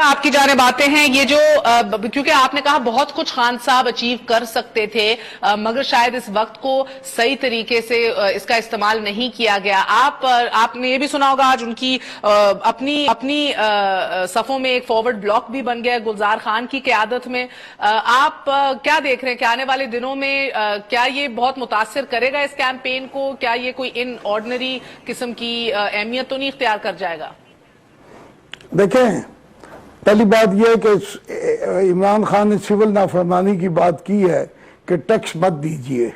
آپ کی جانب آتے ہیں یہ جو کیونکہ آپ نے کہا بہت کچھ خان صاحب اچیو کر سکتے تھے مگر شاید اس وقت کو صحیح طریقے سے اس کا استعمال نہیں کیا گیا. آپ نے یہ بھی سنا ہوگا آج ان کی اپنی صفوں میں ایک فارورڈ بلاک بھی بن گیا گلزار خان کی قیادت میں. آپ کیا دیکھ رہے ہیں کہ آنے والے دنوں میں کیا یہ بہت متاثر کرے گا اس کیمپین کو؟ کیا یہ کوئی ان آرڈنری قسم کی اہمیت تو نہیں اختیار کر جائے گا؟ دیکھیں، پہلی بات یہ ہے کہ عمران خان نے سول نافرمانی کی بات کی ہے کہ ٹیکس مت دیجئے،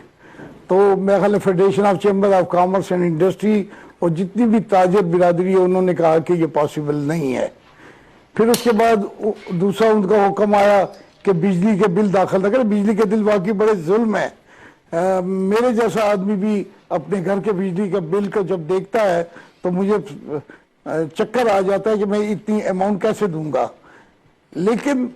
تو میرے خیال federation of chamber of commerce and industry اور جتنی بھی تاجر برادری ہے انہوں نے کہا کہ یہ پاسبل نہیں ہے. پھر اس کے بعد دوسرا ان کا حکم آیا کہ بجلی کے بل داخل نہ کریں. بجلی کے بل واقعی بڑے ظلم ہیں. میرے جیسا آدمی بھی اپنے گھر کے بجلی کا بل کو جب دیکھتا ہے تو مجھے چکر آ جاتا ہے کہ میں اتنی اماؤنٹ کیسے دوں گا. لیکن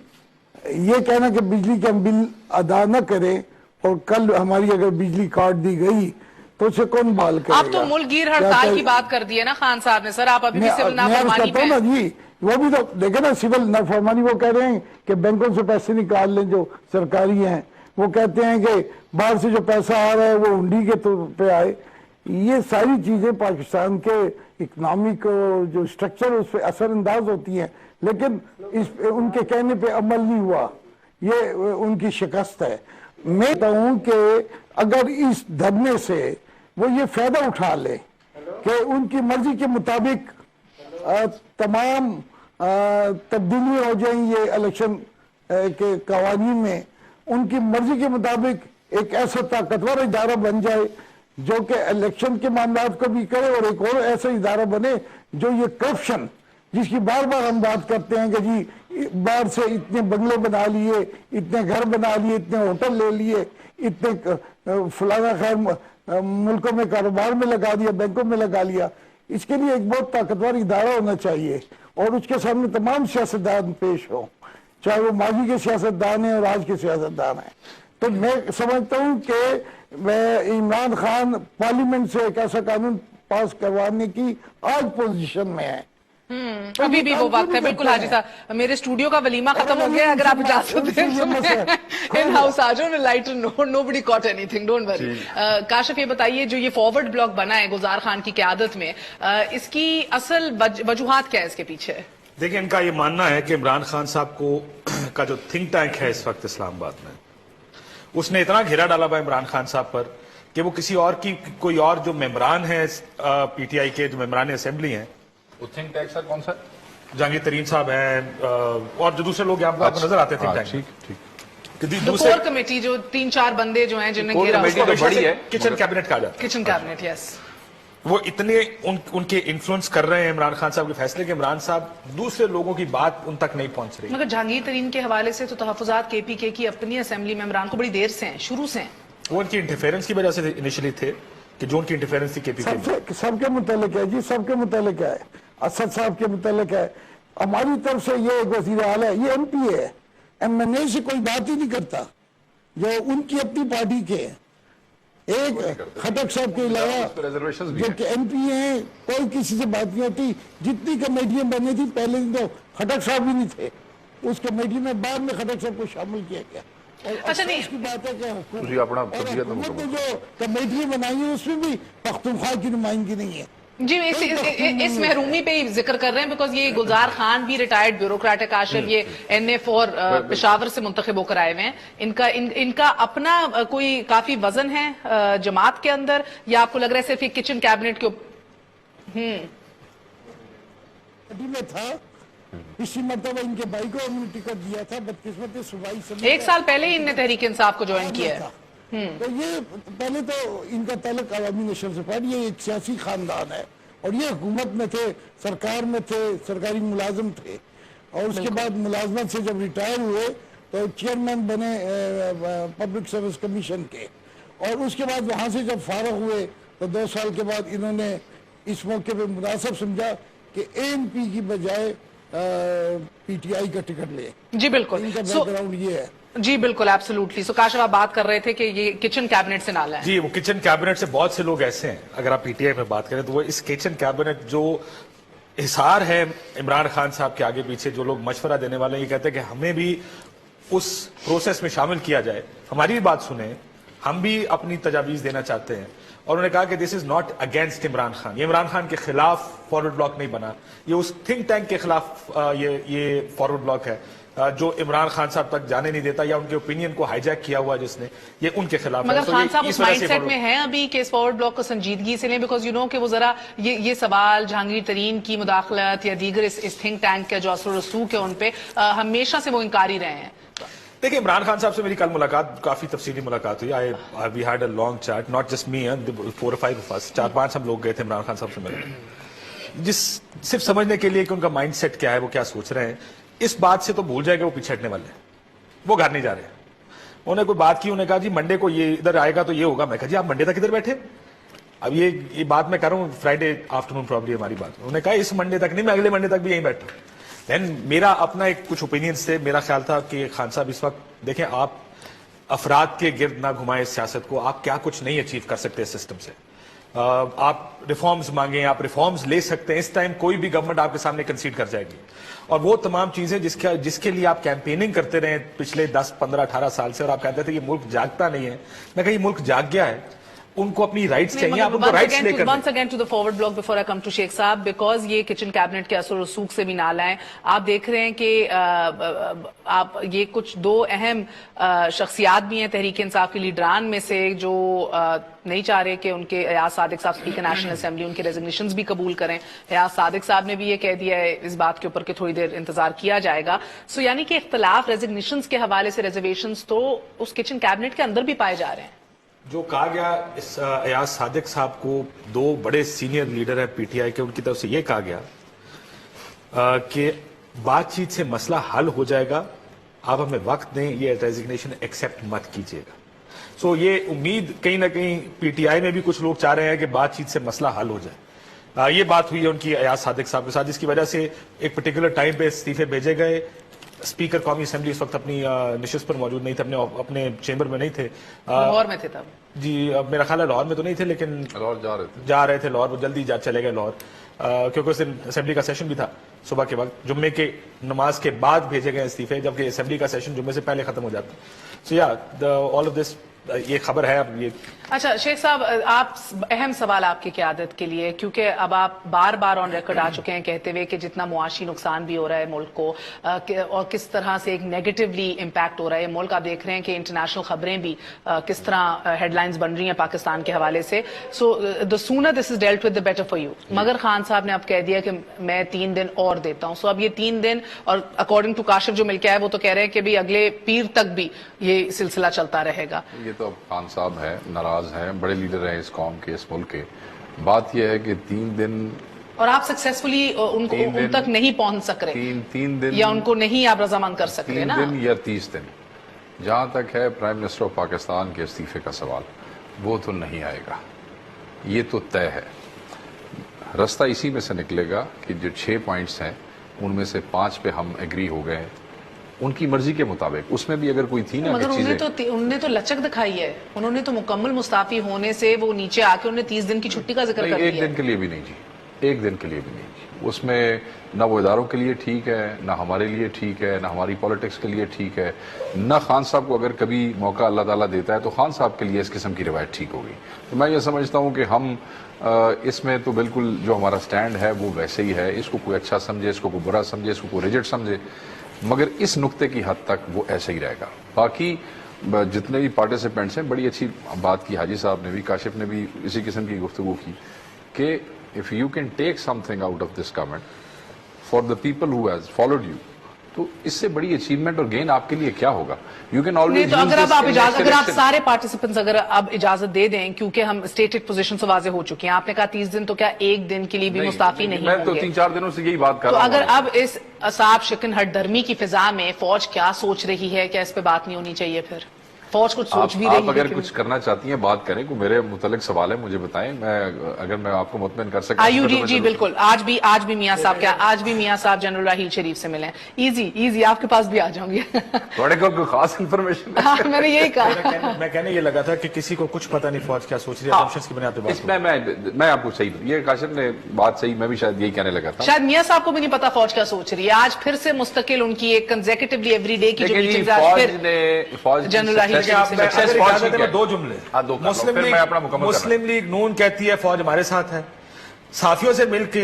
یہ کہنا کہ بجلی کا بل ادا نہ کریں اور کل ہماری اگر بجلی کاٹ دی گئی تو اسے کون بحال کرے گا؟ آپ تو ملک گیر ہڑتال کی بات کر دی ہے نا خان صاحب نے. سر آپ ابھی بھی سول نافرمانی پہ نا جی، وہ بھی تو دیکھیں نا سول نافرمانی. وہ کہہ رہے ہیں کہ بینکوں سے پیسے نکال لیں جو سرکاری ہیں. وہ کہتے ہیں کہ باہر سے جو پیسہ آ رہا ہے وہ ہنڈی کے طور پہ آئے. یہ ساری چیزیں پاکستان کے اکنامک جو سٹرکچر اس پہ اثر انداز ہوتی ہیں، لیکن ان کے کہنے پہ عمل نہیں ہوا. یہ ان کی شکست ہے. میں کہتا ہوں کہ اگر اس دھرنے سے وہ یہ فائدہ اٹھا لے کہ ان کی مرضی کے مطابق تمام تبدیلی ہو جائیں یہ الیکشن کے قوانین میں، ان کی مرضی کے مطابق ایک ایسا طاقتور ادارہ بن جائے جو کہ الیکشن کے معاملات کو بھی کرے، اور ایک اور ایسا ادارہ بنے جو یہ کرپشن جس کی بار بار ہم بات کرتے ہیں کہ جی باہر سے اتنے بنگلے بنا لیے، اتنے گھر بنا لیے، اتنے ہوٹل لے لیے، اتنے فلانا خیر ملکوں میں کاروبار میں لگا دیا، بینکوں میں لگا لیا. اس کے لیے ایک بہت طاقتور ادارہ ہونا چاہیے اور اس کے سامنے تمام سیاستدان پیش ہوں، چاہے وہ ماضی کے سیاستدان ہیں اور آج کے سیاستدان ہیں. تو میں سمجھتا ہوں کہ عمران خان پارلیمنٹ سے ایک ایسا قانون پاس کروانے کی آج پوزیشن میں ہے. ابھی بھی وہ وقت ہے. بالکل حاجی صاحب، میرے اسٹوڈیو کا ولیمہ ختم ہو گیا. اگر آپ اجازت دیں تو میں ان ہاؤس آ جاؤں. Later nobody caught anything, don't worry. Kashif یہ بتائیے جو یہ فارورڈ بلاک بنا ہے گلزار خان کی قیادت میں، اس کی اصل وجوہات کیا ہے اس کے پیچھے؟ دیکھیں، ان کا یہ ماننا ہے کہ عمران خان صاحب کو کا جو تھنک ٹینک ہے اس وقت اسلام آباد میں، اس نے اتنا گھیرا ڈالا ہوا عمران خان صاحب پر کہ وہ کسی اور کی کوئی اور جو ممبران ہیں پی ٹی آئی کے، جو ممبران اسمبلی ہیں، وہ تھنک ٹینک سر کون سا؟ جہانگیر ترین صاحب ہیں اور جو دوسرے لوگ یہاں پر نظر آتے تھنک ٹینک. کور کمیٹی جو 3-4 بندے جو ہیں جنہیں گھیرا، کچن کیبنٹ کہا جاتا ہے. کچن کیبنٹ، یس. وہ اتنے ان کے انفلوئنس کر رہے ہیں عمران خان صاحب کے فیصلے کہ عمران صاحب دوسرے لوگوں کی بات ان تک نہیں پہنچ رہی. مگر جہانگیر ترین کے حوالے سے تو تحفظات کے پی کے کی اپنی اسمبلی میں عمران کو بڑی دیر سے ہیں، شروع سے ہیں. وہ ان کی انٹرفیرنس کی وجہ سے انیشلی تھے کہ جو ان کی انٹرفیرنس تھی کے پی کے. سب کے متعلق ہے جی، سب کے متعلق ہے. اسد صاحب کے متعلق ہے. ہماری طرف سے یہ ایک وزیر اعلیٰ ہے، یہ ایم پی ہے، ایم این اے سے کوئی بات ہی نہیں کرتا جو ان کی اپنی پارٹی کے. ایک خٹک صاحب کے علاوہ جو کہ ایم پی ہیں، کوئی کسی سے بات نہیں ہوتی. جتنی کمیٹیاں بنی تھی پہلے دن تو خٹک صاحب بھی نہیں تھے اس کمیٹی میں، بعد میں خٹک صاحب کو شامل کیا گیا. اچھا نہیں، اس کی بات ہے کہ حکومت نے جو کمیٹیاں بنائی ہیں اس میں بھی پختونخوا کی نمائندگی نہیں ہے. جی اس محرومی پہ ہی ذکر کر رہے ہیں بیکاز یہ گلزار خان بھی ریٹائرڈ بیوروکریٹ ہے. کاشف یہ این اے فور پشاور سے منتخب ہو کر آئے ہوئے ہیں. ان کا اپنا کوئی کافی وزن ہے جماعت کے اندر، یا آپ کو لگ رہا ہے صرف یہ کچن کیبنٹ کے میں تھا؟ اسی مرتبہ ان کے بھائی کو انہوں نے ٹکٹ دیا تھا، بدقسمت صوبائی سے 1 سال پہلے ہی ان نے تحریک انصاف کو جوائن کیا ہے. تو یہ پہلے تو ان کا تعلق عوامی نیشنل سے پارٹی، یہ ایک سیاسی خاندان ہے اور یہ حکومت میں تھے، سرکار میں تھے، سرکاری ملازم تھے، اور اس کے بعد ملازمت سے جب ریٹائر ہوئے تو چیئرمین بنے پبلک سروس کمیشن کے، اور اس کے بعد وہاں سے جب فارغ ہوئے تو 2 سال کے بعد انہوں نے اس موقع پہ مناسب سمجھا کہ اے این پی کی بجائے پی ٹی آئی کا ٹکٹ لے. جی بالکل، ان کا بیک گراؤنڈ یہ ہے. جی بالکل، ایبسولوٹلی. سو کاشف آپ بات کر رہے تھے کہ یہ کچن کیبنٹ سے نالا ہے. جی، وہ کچن کیبنٹ سے بہت سے لوگ ایسے ہیں، اگر آپ پی ٹی آئی میں بات کریں تو وہ اس کچن کیبنٹ جو احسار ہے عمران خان صاحب کے آگے پیچھے جو لوگ مشورہ دینے والے ہیں، یہ کہتے ہیں کہ ہمیں بھی اس پروسیس میں شامل کیا جائے، ہماری بھی بات سنیں، ہم بھی اپنی تجاویز دینا چاہتے ہیں. اور انہوں نے کہا کہ this is not against Imran Khan, یہ عمران خان کے خلاف فارورڈ بلاک نہیں بنا، یہ اس تھنک ٹینک کے خلاف یہ فارورڈ بلاک ہے جو عمران خان صاحب تک جانے نہیں دیتا، یا ان کے اوپینین کو ہائی جیک کیا ہوا جس نے، یہ ان کے خلاف ہے. مگر So خان یہ صاحب اس اس وجہ مائنڈ سے سیٹ میں ہیں ابھی کہ اس فارورڈ بلاک کو سنجیدگی سے لیں، بیکاز یو نو کہ وہ ذرا یہ سوال جہانگیر ترین کی مداخلت یا دیگر اس تھنک ٹینک کا جو اثر و رسوخ ہے ان پہ ہمیشہ سے وہ انکاری رہے ہیں. دیکھیں عمران خان صاحب سے میری کل ملاقات کافی تفصیلی ملاقات ہوئی. We had a long chat, not just me, 4 or 5 of us، 4-5 ہم لوگ گئے تھے عمران خان صاحب سے ملنے، جس صرف سمجھنے کے لیے کہ ان کا مائنڈ سیٹ کیا ہے، وہ کیا سوچ رہے ہیں. اس بات سے تو بھول جائے کہ وہ پیچھے ہٹنے والے ہیں، وہ گھر نہیں جا رہے. انہوں نے کوئی بات کی، انہوں نے کہا جی منڈے کو یہ ادھر آئے گا تو یہ ہوگا. میں کہا جی آپ منڈے تک ادھر بیٹھے. اب یہ بات میں کر رہا ہوں فرائیڈے آفٹرنون پرابلی ہماری بات. انہوں نے کہا اس منڈے تک نہیں، میں اگلے منڈے تک بھی یہیں بیٹھا. دین میرا اپنا ایک کچھ اوپینینس تھے. میرا خیال تھا کہ خان صاحب اس وقت دیکھیں، آپ افراد کے گرد نہ گھمائیں اس سیاست کو. آپ کیا کچھ نہیں اچیو کر سکتے اس سسٹم سے. آپ ریفارمز مانگیں، آپ ریفارمز لے سکتے ہیں. اس ٹائم کوئی بھی گورنمنٹ آپ کے سامنے کنسیڈ کر جائے گی، اور وہ تمام چیزیں جس کے لیے آپ کیمپیننگ کرتے رہے پچھلے 10, 15, 18 سال سے، اور آپ کہتے تھے یہ ملک جاگتا نہیں ہے. میں کہا یہ ملک جاگ گیا ہے، ان کو اپنی رائٹس چاہیے، آپ ان کو رائٹس لے کر once again to the forward block before I come to شیخ صاحب, because یہ کچن کیبنٹ کے اثر و رسوخ سے بھی نالا ہے. آپ دیکھ رہے ہیں کہ آپ یہ کچھ 2 اہم شخصیات بھی ہیں تحریک انصاف کے لیڈران میں سے جو نہیں چاہ رہے کہ ان کے ایاز صادق صاحب اسپیکر نیشنل اسمبلی ان کے ریزگنیشنز بھی قبول کریں. ایاز صادق صاحب نے بھی یہ کہہ دیا ہے اس بات کے اوپر کہ تھوڑی دیر انتظار کیا جائے گا. سو یعنی کہ اختلاف ریزگنیشنز کے حوالے سے ریزرویشنز تو اس کچن کیبنٹ کے اندر بھی پائے جا رہے ہیں. جو کہا گیا اس ایاز صادق صاحب کو 2 بڑے سینئر لیڈر ہیں پی ٹی آئی کے، ان کی طرف سے یہ کہا گیا کہ بات چیت سے مسئلہ حل ہو جائے گا، آپ ہمیں وقت دیں، یہ ریزگنیشن ایکسیپٹ مت کیجیے گا. سو یہ امید کہیں نہ کہیں پی ٹی آئی میں بھی کچھ لوگ چاہ رہے ہیں کہ بات چیت سے مسئلہ حل ہو جائے. یہ بات ہوئی ہے ان کی ایاز صادق صاحب کے ساتھ، جس کی وجہ سے ایک پرٹیکولر ٹائم پہ استعفے بھیجے گئے. اسپیکر قومی اسمبلی اس وقت اپنی نشست پر موجود نہیں تھے، اپنے چیمبر میں نہیں تھے. لاہور میں تھے تب. جی میرا خیال ہے لاہور میں تو نہیں تھے، لیکن لاہور جا رہے تھے لاہور. وہ جلدی چلے گئے لاہور، کیونکہ اس دن اسمبلی کا سیشن بھی تھا صبح کے وقت. جمعے کے نماز کے بعد بھیجے گئے استعفے، جبکہ اسمبلی کا سیشن جمعے سے پہلے ختم ہو جاتا. سو یا آل آف دس یہ خبر ہے. اب یہ اچھا شیخ صاحب، آپ اہم سوال آپ کی قیادت کے لیے، کیونکہ اب آپ بار بار آن ریکارڈ آ چکے ہیں کہتے ہوئے کہ جتنا معاشی نقصان بھی ہو رہا ہے ملک کو اور کس طرح سے ایک نیگیٹولی امپیکٹ ہو رہا ہے ملک. آپ دیکھ رہے ہیں کہ انٹرنیشنل خبریں بھی کس طرح ہیڈ لائنز بن رہی ہیں پاکستان کے حوالے سے. So the sooner this is dealt with the better for you. مگر خان صاحب نے اب کہہ دیا کہ میں 3 دن اور دیتا ہوں. سو اب یہ 3 دن، اور اکارڈنگ ٹو کاشف جو مل کے آئے وہ تو کہہ رہے ہیں کہ بھی اگلے پیر تک بھی یہ سلسلہ چلتا رہے گا. یہ تو اب خان صاحب ہیں، ناراض ہیں، بڑے لیڈر ہیں اس قوم کے، اس ملک کے. بات یہ ہے کہ 3 دن اور آپ سکسیسفلی ان تک نہیں پہنچ سک رہے، 3 دن یا ان کو نہیں آپ رضامند کر سکتے 3 نا. دن یا 30 دن. جہاں تک ہے پرائم منسٹر آف پاکستان کے استعفے کا سوال، وہ تو نہیں آئے گا، یہ تو طے ہے. رستہ اسی میں سے نکلے گا کہ جو 6 پوائنٹس ہیں ان میں سے 5 پہ ہم ایگری ہو گئے ان کی مرضی کے مطابق. اس میں بھی اگر کوئی تھی نا مگر انہوں نے تو لچک دکھائی ہے، انہوں نے تو مکمل مستعفی ہونے سے وہ نیچے آ کے انہوں نے 30 دن کی چھٹی کا ذکر کر دیا. 1 دن کے لیے بھی نہیں جی، 1 دن کے لیے بھی نہیں جی. اس میں نہ وہ اداروں کے لیے ٹھیک ہے، نہ ہمارے لیے ٹھیک ہے، نہ ہماری پالیٹکس کے لیے ٹھیک ہے، نہ خان صاحب کو اگر کبھی موقع اللہ تعالیٰ دیتا ہے تو خان صاحب کے لیے اس قسم کی روایت ٹھیک ہوگی. تو میں یہ سمجھتا ہوں کہ ہم اس میں تو بالکل جو ہمارا سٹینڈ ہے وہ ویسے ہی ہے. اس کو کوئی اچھا سمجھے، اس کو کوئی برا سمجھے، اس کو کوئی ریجٹ سمجھے، مگر اس نقطے کی حد تک وہ ایسے ہی رہے گا. باقی جتنے بھی پارٹیسپینٹس ہیں، بڑی اچھی بات کی حاجی صاحب نے بھی، کاشف نے بھی اسی قسم کی گفتگو کی کہ if you can take something out of this government for the people who has followed you, تو اس سے بڑی اچیومنٹ اور گین آپ کے لیے کیا ہوگا. You can always تو اگر use اب this in اگر آپ election. سارے پارٹیسپینٹس اگر اب اجازت دے دیں، کیونکہ ہم اسٹیٹڈ پوزیشن سے واضح ہو چکے ہیں، آپ نے کہا 30 دن، تو کیا 1 دن کے لیے بھی مستعفی نہیں میں تو ہوں گے؟ 3-4 دنوں سے یہی بات کر تو رہا ہوں. اگر اب اس اصاب شکن ہٹ دھرمی کی فضا میں فوج کیا سوچ رہی ہے، کیا اس پہ بات نہیں ہونی چاہیے پھر؟ फौज कुछ सोच भी रही आप है अगर कि कुछ करना चाहती हैं बात करें, कोई मेरे मुतल्लिक सवाल है मुझे बताएं, अगर मैं आपको मुतमईन कर सकता आयु जी बिल्कुल, आज भी मियां साहब आज भी मियां साहब जनरल राहील शरीफ से मिले। इजी आपके पास भी आ जाऊंगी। थोड़े को कोई खास इंफॉर्मेशन हाँ, मैंने यही कहा। मैं कहने ये लगा था कि किसी को कुछ पता नहीं फौज क्या सोच रही है, assumptions की बुनियाद पे बात इसमें मैं आपको सही, ये काशिफ ने बात सही, मैं भी शायद यही कहने लगा था। शायद मियां साहब को भी नहीं पता फौज क्या सोच रही है। आज फिर से मुस्तकिल उनकी एक कंसेक्यूटिवली एवरीडे की जो मीटिंग्स आज फिर जनरल राहील में दो जुमले। मुस्लिम लीग नून कहती है फौज हमारे साथ है, साथियों से मिलके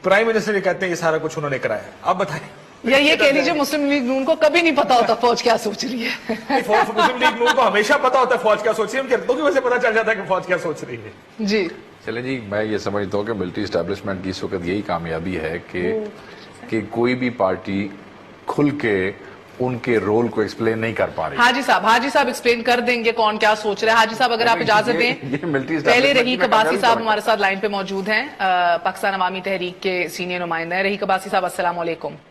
प्राइम मिनिस्टर ये कहते हैं ये सारा कुछ उन्होंने कराया। अब बताइए, या ये कह लीजिए मुस्लिम लीग नून को कभी नहीं पता होता फौज क्या सोच रही है। मुस्लिम लीग नून को हमेशा पता होता है फौज क्या सोच रही है, उनके रद्दों की वजह से पता चल जाता है कि फौज क्या सोच रही है। जी चले जी, मैं ये समझता हूँ कि मिलिट्री एस्टेब्लिशमेंट की इस वक्त यही कामयाबी है कि कोई भी पार्टी खुल के उनके रोल को एक्सप्लेन नहीं कर पा रही। हाजी साहब एक्सप्लेन कर देंगे कौन क्या सोच रहा है। हाजी साहब अगर आप इजाजत दें, पहले रहीक अब्बासी साहब हमारे साथ लाइन पे मौजूद हैं, पाकिस्तान अवामी तहरीक के सीनियर नुमाइंदा है। रहीक अब्बासी साहब अस्सलाम वालेकुम।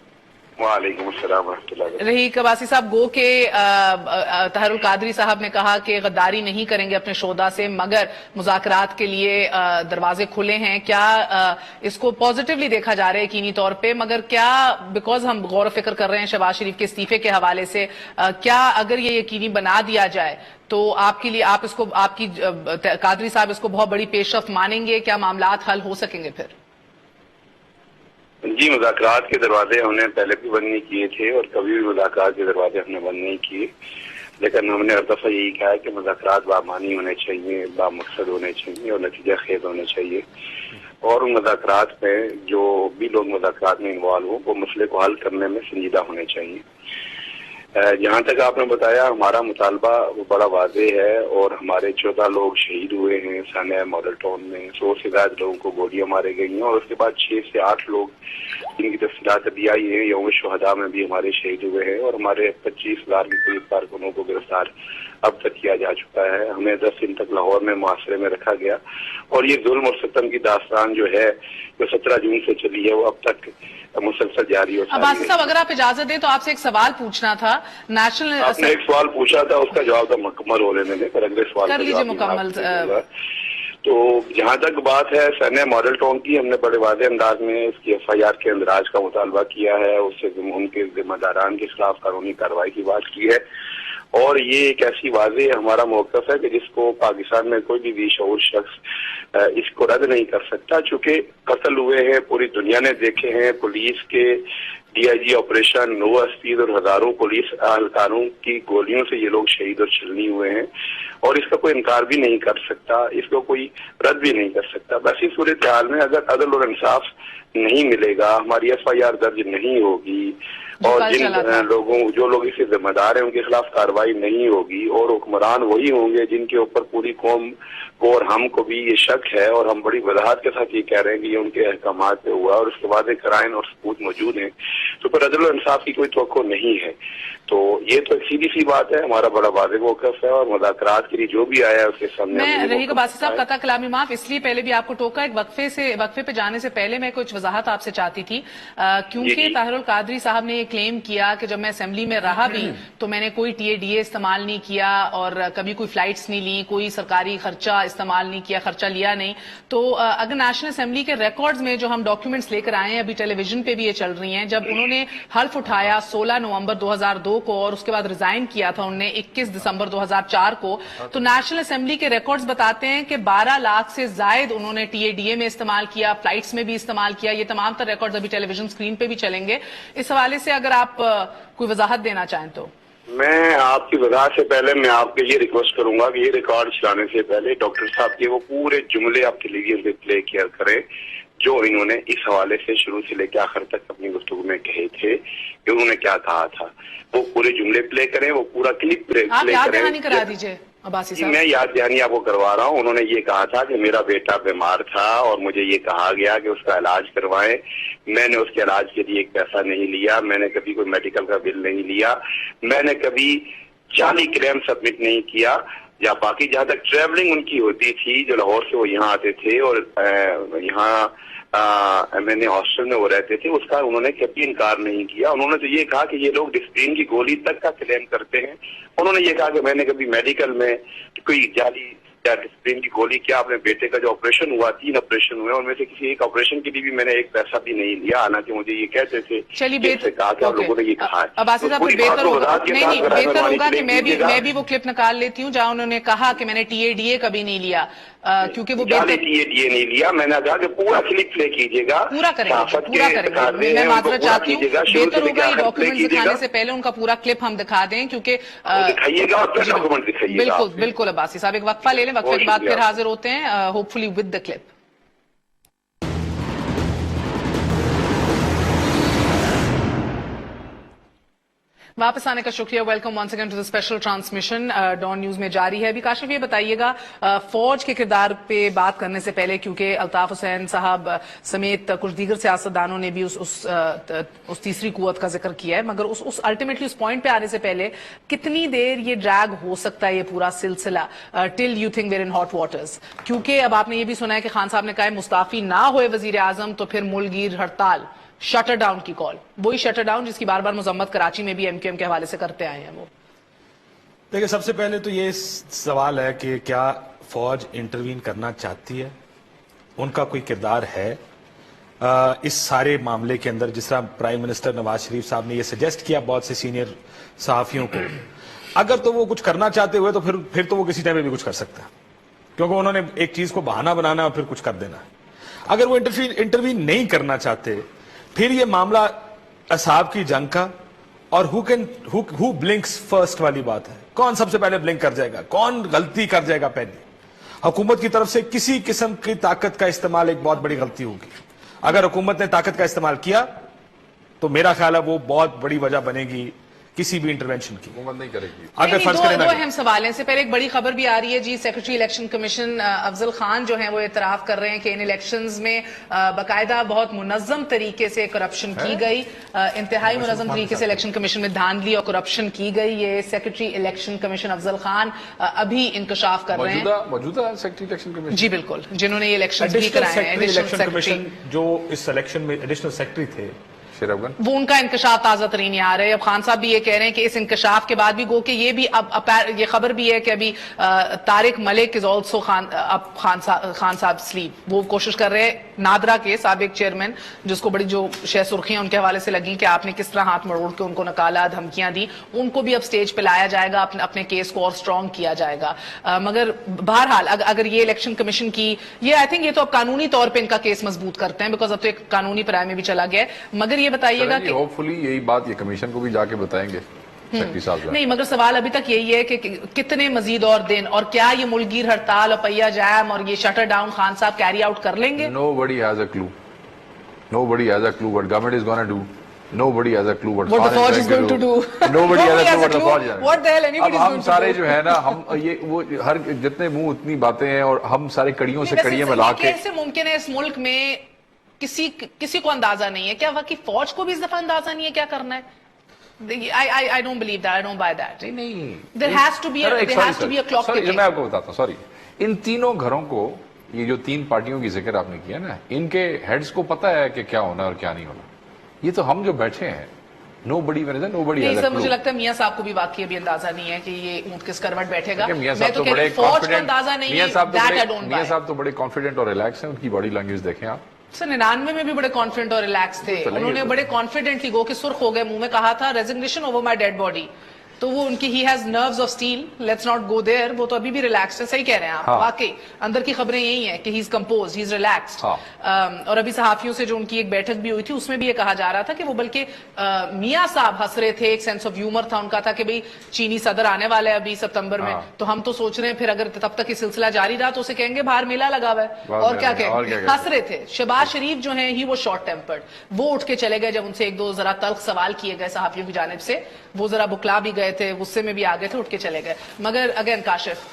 वालेकुम अस्सलाम व रहमतुल्लाह। रहीक अब्बासी साहब, गो के ताहिरुल कादरी साहब ने कहा कि गद्दारी नहीं करेंगे अपने शोदा से, मगर मुज़ाकरात के लिए दरवाजे खुले हैं। क्या इसको पॉजिटिवली देखा जा रहा है यकीनी तौर पे, मगर क्या बिकॉज हम गौर फिक्र कर रहे हैं शहबाज शरीफ के इस्तीफे के हवाले से, क्या अगर ये यकीनी बना दिया जाए तो आपके लिए आप इसको आपकी कादरी साहब इसको बहुत बड़ी पेशरफ्त मानेंगे? क्या मामलात हल हो सकेंगे फिर? जी, मुज़ाकरात के दरवाजे हमने पहले भी बंद नहीं किए थे और कभी भी मुज़ाकरात के दरवाजे हमने बंद नहीं किए, लेकिन हमने हर दफा यही कहा है कि मुज़ाकरात बामानी होने चाहिए, बामकसद होने चाहिए और नतीजा खेज होने चाहिए। और उन मुज़ाकरात में जो भी लोग मुज़ाकरात में इन्वॉल्व हो वो मसले को हल करने में संजीदा होने चाहिए। जहाँ तक आपने बताया, हमारा मुतालबा वो बड़ा वाज़ेह है और हमारे 14 लोग शहीद हुए हैं सानिया मॉडल टाउन में, 100 से ज्यादा लोगों को गोलियां मारे गई हैं और उसके बाद 6 से 8 लोग जिनकी तफसीलात अभी आई हैं यौम शुहदा में भी हमारे शहीद हुए हैं और हमारे 25,000 के करीब कारकुनों को गिरफ्तार अब तक किया जा चुका है। हमें 10 दिन तक लाहौर में मुआसरे में रखा गया और ये जुल्म और सितम की दास्तान जो है जो 17 जून से चली है वो अब तक मुसलसल जारी हो। अब्बासी साहब, अगर आप इजाजत दें तो आपसे एक सवाल पूछना था। नेशनल आपने एक सवाल पूछा था, उसका जवाब तो मुकम्मल हो लेने दें, पर अगले सवाल कर लीजिए मुकम्मल। तो जहाँ तक बात है सानिया मॉडल टाउन की, हमने बड़े वादे अंदाज में उसकी FIR के अंदराज का मुतालबा किया है, उससे उनके जिम्मेदारान के खिलाफ कानूनी कार्रवाई की बात की है और ये एक ऐसी वाज़े हमारा मौक़िफ़ है कि जिसको पाकिस्तान में कोई भी बेशऊर शख्स इसको रद्द नहीं कर सकता। चूंकि कत्ल हुए हैं, पूरी दुनिया ने देखे हैं, पुलिस के DIG ऑपरेशन, नोवा स्पीड और हजारों पुलिस एहलकारों की गोलियों से ये लोग शहीद और छलनी हुए हैं और इसका कोई इनकार भी नहीं कर सकता, इसको कोई रद्द भी नहीं कर सकता। बस इस सूरत हाल में अगर अदल और इंसाफ नहीं मिलेगा, हमारी FIR दर्ज नहीं होगी और जो लोग इससे जिम्मेदार हैं उनके खिलाफ कार्रवाई नहीं होगी और हुक्मरान वही होंगे जिनके ऊपर पूरी कौम को और हमको भी ये शक है और हम बड़ी वजाहत के साथ ये कह रहे हैं कि ये उनके अहकामात पे हुआ और उसके बाद कराइन और सबूत मौजूद हैं, तो पर अदल और इंसाफ की कोई तवक्को नहीं है। तो ये तो सीधी सी बात है, हमारा बड़ा वाज़ेह मौक़िफ़ है और मुज़ाकरात के लिए जो भी आया है उसके सामने। मैं रहीक अब्बासी साहब कता कलामी माफ, इसलिए पहले भी आपको टोका, एक वक्फे पे जाने से पहले मैं कुछ वजाहत आपसे चाहती थी, क्योंकि ताहिरुल कादरी साहब ने ये क्लेम किया कि जब मैं असेंबली में रहा भी तो मैंने कोई TADA इस्तेमाल नहीं किया और कभी कोई फ्लाइट्स नहीं ली, कोई सरकारी खर्चा इस्तेमाल नहीं किया, खर्चा लिया नहीं। तो अगर नेशनल असेंबली के रिकॉर्ड्स में जो हम डॉक्यूमेंट्स लेकर आए हैं, अभी टेलीविजन पे भी ये चल रही हैं, जब उन्होंने हल्फ उठाया 16 नवंबर 2002 को और उसके बाद रिजाइन किया था उन्होंने 21 दिसंबर 2004 को, तो नेशनल असेंबली के रिकॉर्ड्स बताते हैं कि 12 लाख से जायद उन्होंने TADA में इस्तेमाल किया, फ्लाइट्स में भी इस्तेमाल किया। ये तमाम तर रिकॉर्ड्स अभी टेलीविजन स्क्रीन पे भी चलेंगे। इस हवाले से अगर आप कोई वजाहत देना चाहें तो। मैं आपकी वजाहत से पहले मैं आपके ये रिक्वेस्ट करूंगा कि ये रिकॉर्ड चलाने से पहले डॉक्टर साहब के वो पूरे जुमले आप टेलीविजन पे प्ले किया करें जो इन्होंने इस हवाले से शुरू से लेकर आखिर तक अपनी गुफ्तगू में कहे थे कि उन्होंने क्या कहा था। वो पूरे जुमले प्ले करें, वो पूरा क्लिप प्ले करें। करा दीजिए अब्बासी साहब। मैं याद दहानी आपको करवा रहा हूँ। उन्होंने ये कहा था कि मेरा बेटा बीमार था और मुझे ये कहा गया कि उसका इलाज करवाएं, मैंने उसके इलाज के लिए एक पैसा नहीं लिया, मैंने कभी कोई मेडिकल का बिल नहीं लिया, मैंने कभी जाली क्लेम सबमिट नहीं किया, या बाकी जहां तक ट्रैवलिंग उनकी होती थी, जो लाहौर से वो यहाँ आते थे और यहाँ मैंने हॉस्टल में वो रहते थे, उसका उन्होंने कभी इनकार नहीं किया। उन्होंने तो ये कहा कि ये लोग डिस्प्लिन की गोली तक का क्लेम करते हैं। उन्होंने ये कहा कि मैंने कभी मेडिकल में कोई जाली या डिस्प्लिन की गोली, क्या अपने बेटे का जो ऑपरेशन हुआ, 3 ऑपरेशन हुए, उनमें से किसी एक ऑपरेशन के लिए भी मैंने एक पैसा भी नहीं लिया, हालांकि मुझे ये कहते थे। चलिए कहा कि आप लोगों ने ये कहा है। अब आसिफ साहब, बेहतर होगा कि मैं भी वो क्लिप निकाल लेती हूँ जहां उन्होंने कहा कि मैंने टीएडीए कभी नहीं लिया, क्योंकि वो टीएडीए नहीं लिया। मैंने कहा कि पूरा क्लिप प्ले कीजिएगा, पूरा करेंगे। मैं माजरत चाहती हूँ, बेहतर होगा ये डॉक्यूमेंट दिखाने से पहले उनका पूरा क्लिप हम दिखा दें, क्योंकि दिखाइएगा और फिर डॉक्यूमेंट दिखाइएगा। बिल्कुल बिल्कुल। अब्बासी साहब एक वक्फा ले लें, वक्फे के बाद फिर हाजिर होते हैं, होपफुली विद द क्लिप। वापस आने का शुक्रिया। Welcome once again to the special transmission. Dawn news में जारी है। अभी काशिफ ये बताइएगा, फौज के किरदार पे बात करने से पहले, क्योंकि अल्ताफ हुसैन साहब समेत कुछ दीगर सियासतदानों ने भी उस तीसरी कुव्वत का जिक्र किया है, मगर उस अल्टीमेटली उस पॉइंट पे आने से पहले कितनी देर ये ड्रैग हो सकता है ये पूरा सिलसिला, till you think we're in hot waters? क्योंकि अब आपने ये भी सुना है कि खान साहब ने कहा मुस्ताफी ना होए वजीर आजम तो फिर मुल्कगीर हड़ताल, शटर डाउन की कॉल, वही शटर डाउन जिसकी बार बार मजम्मत कराची में भी एमक्यूएम के हवाले से करते आए हैं वो। देखिए, सबसे पहले तो ये सवाल है कि क्या फौज इंटरवीन करना चाहती है, उनका कोई किरदार है इस सारे मामले के अंदर? जिस तरह प्राइम मिनिस्टर नवाज शरीफ साहब ने ये सजेस्ट किया बहुत से सीनियर सहाफियों को, अगर तो वो कुछ करना चाहते हुए तो फिर तो वो किसी टाइम में भी कुछ कर सकता है, क्योंकि उन्होंने एक चीज को बहाना बनाना और फिर कुछ कर देना है। अगर वो इंटरवीन नहीं करना चाहते, फिर ये मामला असाब की जंग का और हु ब्लिंक्स फर्स्ट वाली बात है। कौन सबसे पहले ब्लिंक कर जाएगा, कौन गलती कर जाएगा पहले? हुकूमत की तरफ से किसी किस्म की ताकत का इस्तेमाल एक बहुत बड़ी गलती होगी। अगर हुकूमत ने ताकत का इस्तेमाल किया तो मेरा ख्याल है वो बहुत बड़ी वजह बनेगी किसी भी इंटरवेंशन की। हुकूमत नहीं करेगी। अगर फर्ज करें दो अहम सवाल हैं। इससे पहले एक बड़ी खबर भी आ रही है जी, secretary election commission Afzal Khan जो हैं वो इतराफ कर रहे हैं कि इन इलेक्शंस में बाकायदा बहुत मुनज्जम तरीके से करप्शन की गई, इंतहाई मुनज्जम तरीके से इलेक्शन कमीशन में धांधली और करप्शन की गई। ये secretary election commission Afzal Khan अभी इंकशाफ कर रहे हैं। मौजूदा सेक्रेटरी इलेक्शन कमीशन, जी बिल्कुल, जिन्होंने ये इलेक्शन भी कराए हैं। इलेक्शन कमीशन जो इस इलेक्शन में एडिशनल सेक्रेटरी थे, वो उनका इंकशाफ ताजा तरीन आ रहा है। अब खान साहब भी ये कह रहे हैं कि इस इंकशाफ के बाद भी गो कि ये भी अब ये खबर भी है कि अभी तारिक मलिक इज ऑल्सो खान साहब स्लीप, वो कोशिश कर रहे हैं नादरा के साबिक चेयरमैन, जिसको बड़ी जो शह सुर्खियां उनके हवाले से लगी कि आपने किस तरह हाथ मरोड़ के उनको नकाला, धमकियां दी, उनको भी अब स्टेज पे लाया जाएगा, अपने केस को और स्ट्रांग किया जाएगा। मगर बहरहाल अगर ये इलेक्शन कमीशन की ये आई थिंक ये तो अब कानूनी तौर पर इनका केस मजबूत करते हैं, बिकॉज अब तो एक कानूनी पराय में भी चला गया है। मगर ये बताइएगा कि होपफुली यही बात ये कमीशन को भी जाके बताएंगे सेक्रेटरी साहब। नहीं, मगर सवाल अभी तक यही है कि कितने मजीद और दिन, और क्या ये मुल्कगीर हड़ताल और पहिया जैम और ये शटर डाउन खान साहब कैरी आउट कर लेंगे? Nobody has a clue. Nobody has a clue what government is going to do. Nobody has a clue what the Fauj is going to do. Nobody has a clue what the Fauj is going to do. What the hell anybody is going to do? हम सारे जो है ना, हम ये वो हर जितने मुंह उतनी बातें हैं, और हम सारे कड़ियों से कड़ियां मिला के। कैसे मुमकिन है इस मुल्क में किसी को अंदाजा नहीं है? क्या वाकई फौज को भी इस दफा अंदाजा नहीं है क्या करना है? I don't believe that. I don't buy that. नहीं, there has to be a clock ticking. मैं आपको बताता हूँ, सॉरी, इन तीनों घरों को, ये जो 3 पार्टियों की जिक्र आपने किया ना, इनके हेड्स को पता है कि क्या होना और क्या नहीं होना। ये तो हम जो बैठे हैं, nobody has a clue. मुझे लगता है मियां साहब को भी वाकई अभी अंदाजा नहीं है कि ये ऊंट किस करवट बैठेगा। मियां साहब तो बड़े कॉन्फिडेंट, मियां साहब तो बड़े कॉन्फिडेंट और रिलैक्स हैं। उनकी बॉडी लैंग्वेज देखें आप। 99 में भी बड़े कॉन्फिडेंट और रिलैक्स थे। उन्होंने बड़े कॉन्फिडेंटली गो के सुर्ख हो गए, मुंह में कहा था resignation over my dead body. तो वो उनकी ही has nerves of steel, let's not go there. वो तो अभी भी रिलैक्स्ड है। सही कह रहे हैं आप। वाकई अंदर की खबरें यही हैं कि he is composed, he is relaxed. और अभी सहाफियों से जो उनकी एक बैठक भी हुई थी, उसमें भी ये कहा जा रहा था कि वो बल्कि मियां साहब हंस रहे थे, एक सेंस ऑफ ह्यूमर था उनका, था कि भाई चीनी सदर आने वाला है अभी सितंबर में, तो हम तो सोच रहे हैं फिर अगर तब तक ये सिलसिला जारी रहा तो उसे कहेंगे बाहर मेला लगा हुआ है, और क्या कहेंगे। हंस रहे थे। शहबाज शरीफ जो है ही वो शॉर्ट टेम्पर्ड, वो उठ के चले गए जब उनसे 1-2 जरा तल्ख सवाल किए गए सहाफियों की जानिब से, वो जरा बुकला भी गए थे, गुस्से में भी आ गए थे, उठ के चले गए। मगर अगेन काशिफ,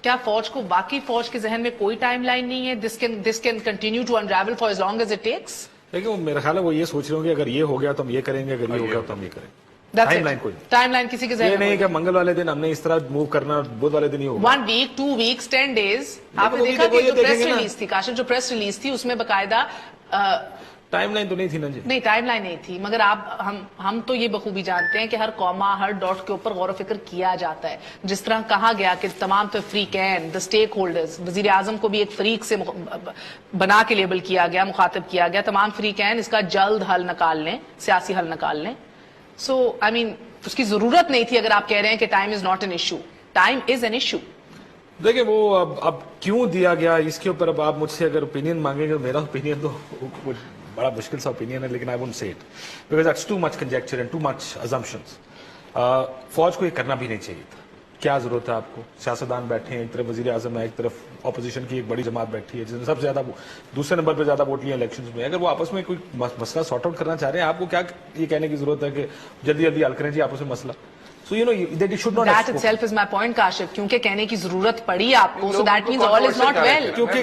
क्या फौज को वाकई फौज के जहन में कोई टाइम लाइन नहीं है? This can continue to unravel for as long as it takes. देखिए, मेरा ख्याल है वो ये सोच रहे होंगे अगर ये हो गया तो हम ये करेंगे, अगर ये हो गया तो हम ये करेंगे। टाइम लाइन किसी के ये जहन नहीं में कि मंगल वाले दिन हमने इस तरह मूव करना, बुध वाले दिन ही होगा। 1 वीक 2 वीक्स 10 डेज आपने वो भी देखा देखो, कि ये जो प्रेस देखेंगे ना। रिलीज थी, काशिफ जो प्रेस रिलीज थी उसमें बकायदा टाइमलाइन तो नहीं थी ना जी। नहीं टाइमलाइन नहीं थी, मगर हम तो ये बखूबी जानते हैं कि हर कॉमा हर डॉट के ऊपर गौर फिक्र किया जाता है। जिस तरह कहा गया कि तमाम तफरीकैन द स्टेक होल्डर्स, वजीर आजम को भी एक फरीक से बना के लेबल किया गया, मुखातिब किया गया, तमाम फरीकैन इसका जल्द हल निकाल लें, सियासी हल निकाल लें। सो आई मीन उसकी जरूरत नहीं थी अगर आप कह रहे हैं कि time is not an issue. Time is an issue. देखिए वो अब क्यों दिया गया इसके ऊपर अब आप मुझसे अगर ओपिनियन मांगेंगे, मेरा ओपिनियन तो बड़ा मुश्किल सा ओपिनियन है, लेकिन I won't say it because that's too much conjecture and too much assumptions. फौज को ये करना भी नहीं चाहिए था। क्या जरूरत है आपको? सियासतदान बैठे हैं, एक तरफ वजीर आजम है, एक तरफ ऑपोजिशन की एक बड़ी जमात बैठी है जिसने सबसे ज्यादा दूसरे नंबर पर ज्यादा वोट लिए इलेक्शंस में। अगर वो आपस में कोई मसला सॉर्ट आउट करना चाह रहे हैं, आपको क्या ये कहने की जरूरत है कि जल्दी जल्दी हल करें जी आपस में मसला? So you know that it should not. That itself is my point, Kashif, क्योंकि कहने की जरूरत पड़ी आपको, so that means all is not well. क्योंकि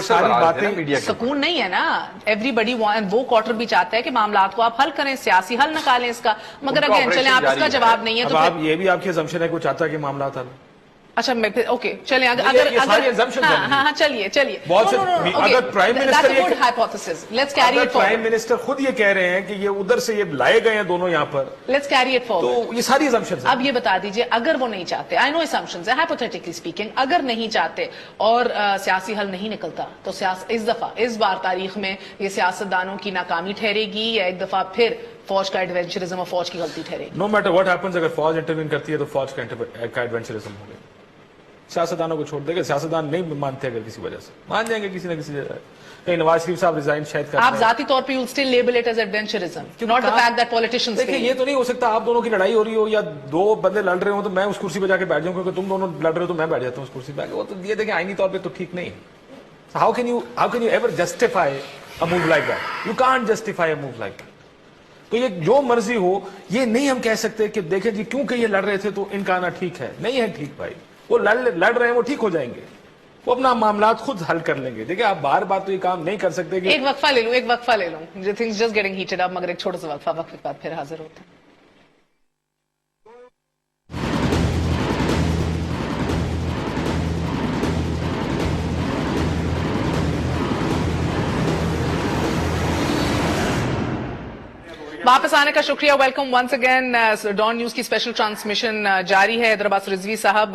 सारी बातें सुकून नहीं है ना, एवरीबडी वो क्वार्टर भी चाहता है कि मामलात को आप हल करें, सियासी हल निकालें इसका, मगर अगेन चलें आप इसका जवाब नहीं है अब तो आप ये भी आपकी assumption है कि वो चाहता है कि मामला हल। अच्छा मैं फिर ओके चलें अगर हाँ चलिए अगर prime minister good hypothesis, let's carry it prime minister खुद ये कह रहे हैं कि ये उधर से ये लाए गए हैं दोनों यहाँ पर, लेट्स कैरी इट फॉरवर्ड। तो ये सारी assumptions हैं। अब ये बता दीजिए अगर वो नहीं चाहते, आई नो assumptions है, हाइपोथेटिकली स्पीकिंग, अगर नहीं चाहते और सियासी हल नहीं निकलता तो इस बार तारीख में ये सियासतदानों की नाकामी ठहरेगी या एक दफा फिर फौज का एडवेंचरिज्म और फौज की गलती ठहरेगी? नो मैटर व्हाट हैपेंस, अगर फौज इंटरवीन करती है तो फौज का एडवेंचरिज्म होगा। सियासतदानों को छोड़ देगा, सियासतदान नहीं मानते अगर किसी वजह से, मान जाएंगे किसी न किसी जगह। कहीं नवाज शरीफ साहब रिजाइन शायद कर आप जाती तौर पे you still label it as adventurism, not the fact that politicians. देखिए ये तो नहीं हो सकता आप दोनों की लड़ाई हो रही हो या दो बंदे लड़ रहे हो तो मैं उस कुर्सी पे जाके बैठ जाऊं, क्योंकि तुम दोनों लड़ रहे हो तो मैं बैठ जाता हूं उस कुर्सी पे। वो तो ये देखिए आईनी तौर पे तो ठीक नहीं है। How can you ever justify a move like that? You can't justify a move like that. तो ये जो मर्जी हो, ये नहीं हम कह सकते कि देखें जी क्योंकि ये लड़ रहे थे तो इनका आना ठीक है। नहीं है ठीक भाई, वो लड़ रहे हैं, वो ठीक हो जाएंगे, वो अपना मामला खुद हल कर लेंगे। देखिए आप बार बार तो ये काम नहीं कर सकते कि एक वक्फा ले लूं, things just getting heated up, मगर एक छोटा सा वक्फे के बाद फिर हाजिर होते हैं। वापस आने का शुक्रिया, welcome once again. Dawn news की स्पेशल ट्रांसमिशन जारी है। हैदर अब्बास रिजवी साहब